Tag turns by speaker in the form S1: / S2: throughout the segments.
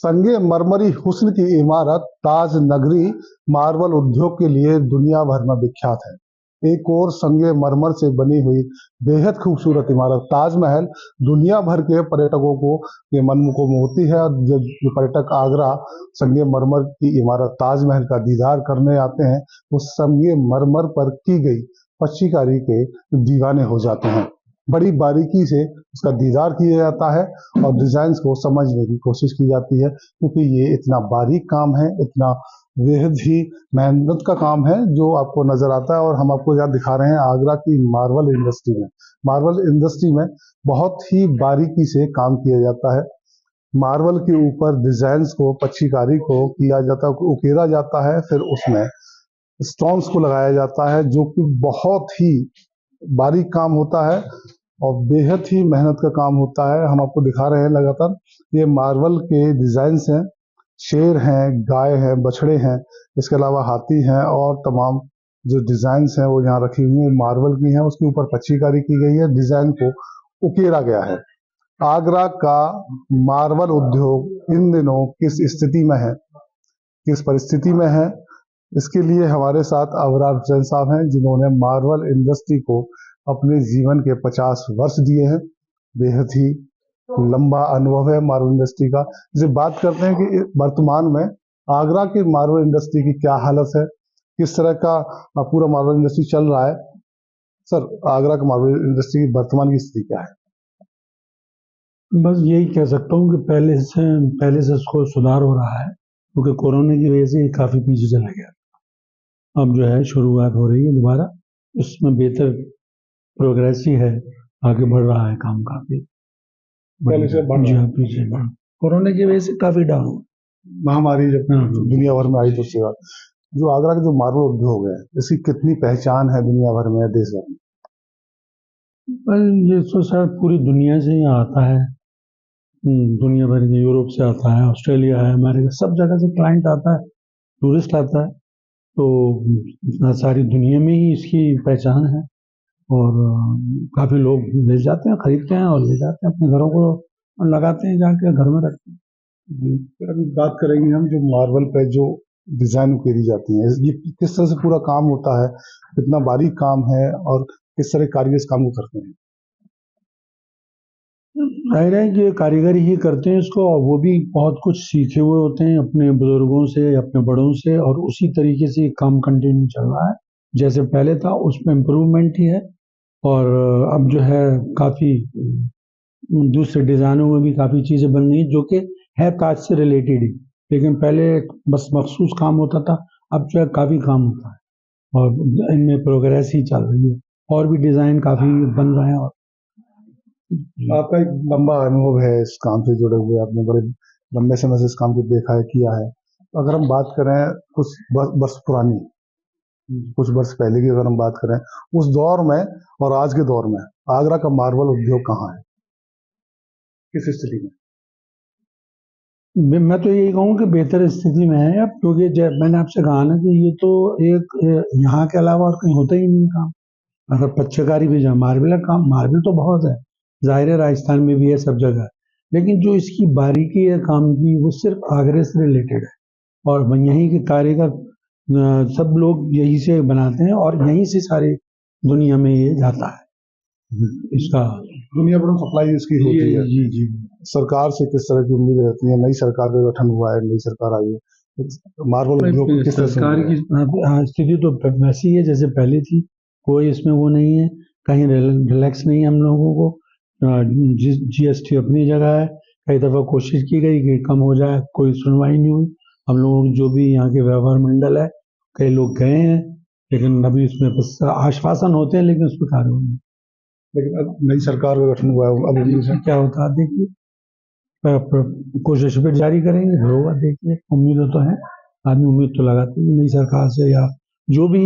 S1: संगे मरमरी हुस्न की इमारत ताज नगरी मार्बल उद्योग के लिए दुनिया भर में विख्यात है। एक और संगे मरमर से बनी हुई बेहद खूबसूरत इमारत ताजमहल दुनिया भर के पर्यटकों को के मन को मोहती है। और जब जो पर्यटक आगरा संगे मरमर की इमारत ताजमहल का दीदार करने आते हैं, उस संगे मरमर पर की गई पच्चीकारी के दीवाने हो जाते हैं। बड़ी बारीकी से उसका दीदार किया जाता है और डिजाइन को समझने की कोशिश की जाती है, क्योंकि ये इतना बारीक काम है, इतना बेहद ही मेहनत का काम है जो आपको नजर आता है। और हम आपको यहाँ दिखा रहे हैं आगरा की मार्बल इंडस्ट्री में। मार्बल इंडस्ट्री में बहुत ही बारीकी से काम किया जाता है। मार्बल के ऊपर डिजाइन को, पच्चीकारी को किया जाता है, उकेरा जाता है, फिर उसमें स्टोन्स को लगाया जाता है, जो कि बहुत ही बारीक काम होता है और बेहद ही मेहनत का काम होता है। हम आपको दिखा रहे हैं लगातार ये मार्बल के डिजाइन्स हैं, शेर हैं, गाय हैं, बछड़े हैं, इसके अलावा हाथी हैं और तमाम जो डिजाइन्स हैं वो यहाँ रखी हुई है, मार्बल की हैं। उसके ऊपर पच्चीकारी की गई है, डिजाइन को उकेरा गया है। आगरा का मार्बल उद्योग इन दिनों किस स्थिति में है, किस परिस्थिति में है, इसके लिए हमारे साथ अबरार हुसैन साहब हैं, जिन्होंने मार्बल इंडस्ट्री को अपने जीवन के 50 वर्ष दिए हैं। बेहद ही लंबा अनुभव है मार्बल इंडस्ट्री का। जैसे बात करते हैं कि वर्तमान में आगरा की मार्बल इंडस्ट्री की क्या हालत है, किस तरह का पूरा मार्बल इंडस्ट्री चल रहा है। सर, आगरा का मार्बल इंडस्ट्री की वर्तमान की स्थिति क्या है?
S2: बस यही कह सकता हूँ कि पहले से उसको सुधार हो रहा है, क्योंकि कोरोना की वजह से काफ़ी पीछे चला गया। अब जो है शुरुआत हो रही है दोबारा, उसमें बेहतर प्रोग्रेस ही है, आगे बढ़ रहा है काम काफ़ी।
S1: पहले से बढ़
S2: जी
S1: रहा
S2: हाँ,
S1: है।
S2: पीछे बढ़ कोरोना की वजह से काफ़ी डाउन हुआ।
S1: महामारी जब
S2: हाँ,
S1: दुनिया भर में आई तो उसके बाद जो आगरा का जो मार्बल उद्योग है, इसकी कितनी पहचान है दुनिया भर में, देश भर में?
S2: पर ये तो सर पूरी दुनिया से ही आता है। दुनिया भर के, यूरोप से आता है, ऑस्ट्रेलिया है, अमेरिका, सब जगह से क्लाइंट आता है, टूरिस्ट आता है। तो सारी दुनिया में ही इसकी पहचान है और काफ़ी लोग ले जाते हैं, खरीदते हैं और ले जाते हैं अपने घरों को और लगाते हैं, जाके घर में रखते हैं।
S1: फिर अभी बात करेंगे हम जो मार्बल पे जो डिजाइन उकेरी जाती है, ये किस तरह से पूरा काम होता है, कितना बारीक काम है और किस तरह कारीगर इस काम को करते हैं?
S2: जाहिर है कि कारीगर ही करते हैं इसको, और वो भी बहुत कुछ सीखे हुए होते हैं अपने बुजुर्गों से, अपने बड़ों से, और उसी तरीके से काम कंटिन्यू चल रहा है। जैसे पहले था उसमें इम्प्रूवमेंट ही है, और अब जो है काफ़ी दूसरे डिज़ाइनों में भी काफ़ी चीज़ें बन गई जो कि है ताज से रिलेटेड ही। लेकिन पहले बस मखसूस काम होता था, अब जो है काफ़ी काम होता है और इनमें प्रोग्रेस ही चल रही है और भी डिज़ाइन काफ़ी बन रहे हैं। और
S1: आपका एक लंबा अनुभव है इस काम से जुड़े हुए, आपने बड़े लंबे समय से इस काम को देखा है, किया है। तो अगर हम बात करें कुछ वर्ष पुरानी, कुछ वर्ष पहले की अगर हम बात करें, उस दौर में और आज के दौर में आगरा का मार्बल उद्योग कहाँ है, किस स्थिति में?
S2: मैं तो यही कहूँ कि बेहतर स्थिति में है अब, क्योंकि जब मैंने आपसे कहा ना कि ये तो एक यहाँ के अलावा और कहीं होता ही नहीं काम। अगर पच्चीकारी भी जहाँ मार्बल का काम, मार्बल तो बहुत है, जाहिर है राजस्थान में भी है, सब जगह है, लेकिन जो इसकी बारीकी है काम की वो सिर्फ आगरे से रिलेटेड है। और यहीं के कारीगर सब लोग यहीं से बनाते हैं और यहीं से सारी दुनिया में ये जाता है इसका।
S1: दुनिया भर में सप्लाई इसकी होती है।
S2: जी जी।
S1: सरकार से किस तरह की उम्मीद रहती है? नई सरकार का गठन हुआ है, नई सरकार आई है, मार्बल उद्योग किस तरह से
S2: सरकार की स्थिति तो वैसी है जैसे पहले थी, कोई इसमें वो नहीं है, कहीं रिलैक्स नहीं है हम लोगों को। जीएसटी अपनी जगह है, कई दफ़ा कोशिश की गई कि कम हो जाए, कोई सुनवाई नहीं हुई। हम लोग जो भी यहाँ के व्यवहार मंडल है, कई लोग गए हैं, लेकिन अभी इसमें बस आश्वासन होते हैं, लेकिन उस पर कार्रवाई नहीं।
S1: लेकिन अब नई सरकार का गठन हुआ है, अब
S2: क्या होता है देखिए, कोशिश फिर जारी करेंगे, फिर होगा, देखिए। उम्मीद तो है, आदमी उम्मीद तो लगाते हैं नई सरकार से, या जो भी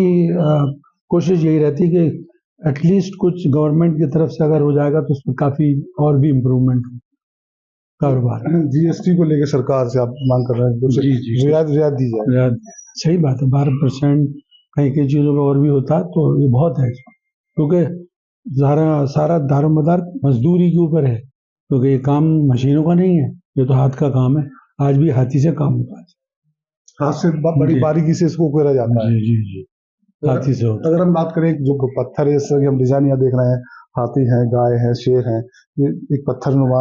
S2: कोशिश यही रहती है कि एटलीस्ट कुछ गवर्नमेंट की तरफ से अगर हो जाएगा तो उसमें काफ़ी और भी इम्प्रूवमेंट हो कारोबार।
S1: जीएसटी को लेकर सरकार से आप मांग कर रहे हैं कुछ रियायत दी जाए?
S2: सही बात है, 12% कई कई चीज़ों का और भी होता है तो ये बहुत है, क्योंकि सारा दारोमदार मजदूरी के ऊपर है, क्योंकि ये काम मशीनों का नहीं है, ये तो हाथ का काम है। आज भी हाथी से काम होता है।
S1: हाथ से बड़ी
S2: जी।
S1: बारीकी से इसको उकेरा जाता है।
S2: जी हाथी से होता है।
S1: अगर हम बात करें जो पत्थर है, इस तरह की हम डिजाइन यहाँ देख रहे हैं, हाथी है, गाय है, शेर है, ये एक पत्थरनुमा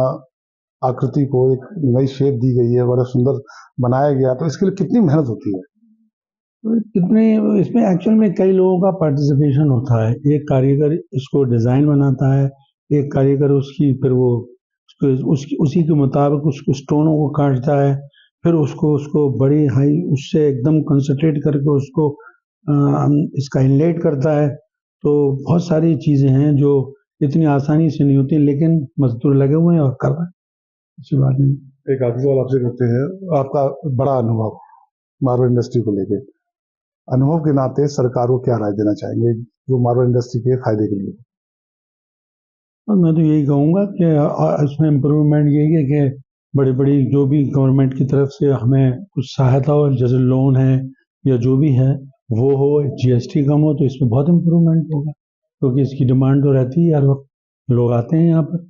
S1: आकृति को एक नई शेप दी गई है, बड़ा सुंदर बनाया गया, तो इसके लिए कितनी मेहनत होती है?
S2: तो कितने इसमें एक्चुअल में कई लोगों का पार्टिसिपेशन होता है। एक कारीगर इसको डिज़ाइन बनाता है, एक कारीगर उसकी फिर वो उसकी उसी के मुताबिक उसको स्टोनों को काटता है, फिर उसको बड़ी हाई उससे एकदम कंसंट्रेट करके उसको इसका इनलेट करता है। तो बहुत सारी चीज़ें हैं जो इतनी आसानी से नहीं होती, लेकिन मजदूर लगे हुए हैं और कर रहे हैं, अच्छी बात नहीं।
S1: एक आखिरी सवाल आपसे करते हैं, आपका बड़ा अनुभव मार्बल इंडस्ट्री को लेके, अनुभव के नाते सरकार को क्या राय देना चाहेंगे जो मार्बल इंडस्ट्री के फायदे के लिए?
S2: और मैं तो यही कहूँगा कि इसमें इम्प्रूवमेंट यही है कि बड़ी-बड़ी जो भी गवर्नमेंट की तरफ से हमें कुछ सहायता हो, जैसे लोन है या जो भी है वो हो, जीएसटी कम हो, तो इसमें बहुत इम्प्रूवमेंट होगा, क्योंकि इसकी डिमांड तो रहती है हर वक्त, लोग आते हैं यहाँ पर।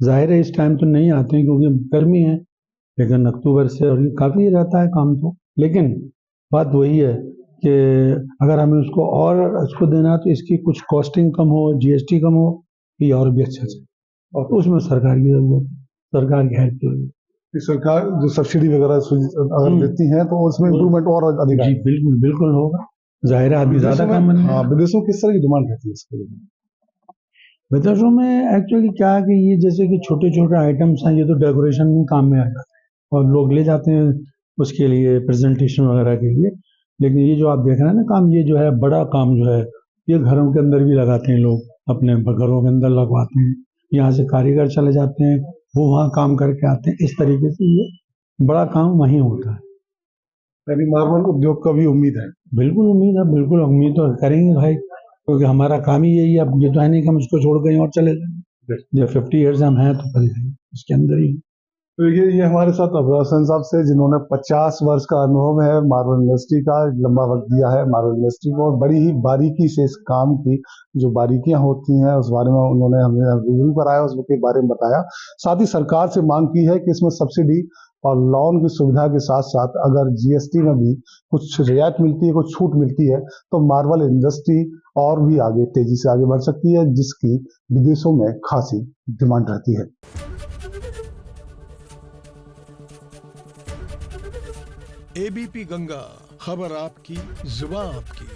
S2: जाहिर है इस टाइम तो नहीं आते हैं क्योंकि गर्मी है, लेकिन अक्टूबर से और काफ़ी रहता है काम तो। लेकिन बात वही है कि अगर हमें उसको देना है तो इसकी कुछ कॉस्टिंग कम हो, जीएसटी कम हो, ये और भी अच्छा से, और उसमें सरकार की जरूरत है, सरकार की हेल्प की जरूरत
S1: कि सरकार जो सब्सिडी वगैरह अगर देती है तो उसमें इम्प्रूवमेंट और अधिक
S2: है। जी
S1: आएगा।
S2: बिल्कुल होगा, जाहिर है आदमी ज्यादा काम
S1: हाँ,
S2: बनेगा।
S1: विदेशों में किस तरह की डिमांड रहती है इसके लिए?
S2: विदेशों में एक्चुअली क्या है कि ये जैसे कि छोटे छोटे आइटम्स हैं, ये तो डेकोरेशन में काम में आ जाते हैं और लोग ले जाते हैं उसके लिए, प्रेजेंटेशन वगैरह के लिए। लेकिन ये जो आप देख रहे हैं ना काम, ये जो है बड़ा काम जो है, ये घरों के अंदर भी लगाते हैं लोग, अपने घरों के अंदर लगवाते हैं, यहाँ से कारीगर चले जाते हैं, वो वहाँ काम करके आते हैं। इस तरीके से ये बड़ा काम वहीं होता है।
S1: यानी मार्बल उद्योग का भी उम्मीद है?
S2: बिल्कुल उम्मीद है, बिल्कुल उम्मीद तो करेंगे भाई, क्योंकि हमारा काम ही यही है। अब ये तो है नहीं कि हम इसको छोड़ कहीं और चले जाएंगे, जब 50 ईयर्स हम हैं तो करेंगे इसके अंदर ही।
S1: तो ये हमारे साथ अब्रार हसन साहब से, जिन्होंने 50 वर्ष का अनुभव है मार्बल इंडस्ट्री का, लंबा वक्त दिया है मार्बल इंडस्ट्री को, और बड़ी ही बारीकी से इस काम की जो बारीकियां होती हैं उस बारे में उन्होंने हमें रिव्यू कराया, उसके बारे में बताया। साथ ही सरकार से मांग की है कि इसमें सब्सिडी और लोन की सुविधा के साथ साथ अगर जीएसटी में भी कुछ रियायत मिलती है, कुछ छूट मिलती है, तो मार्बल इंडस्ट्री और भी आगे तेजी से आगे बढ़ सकती है, जिसकी विदेशों में खासी डिमांड रहती है।
S3: एबीपी गंगा, खबर आपकी, जुबान आपकी।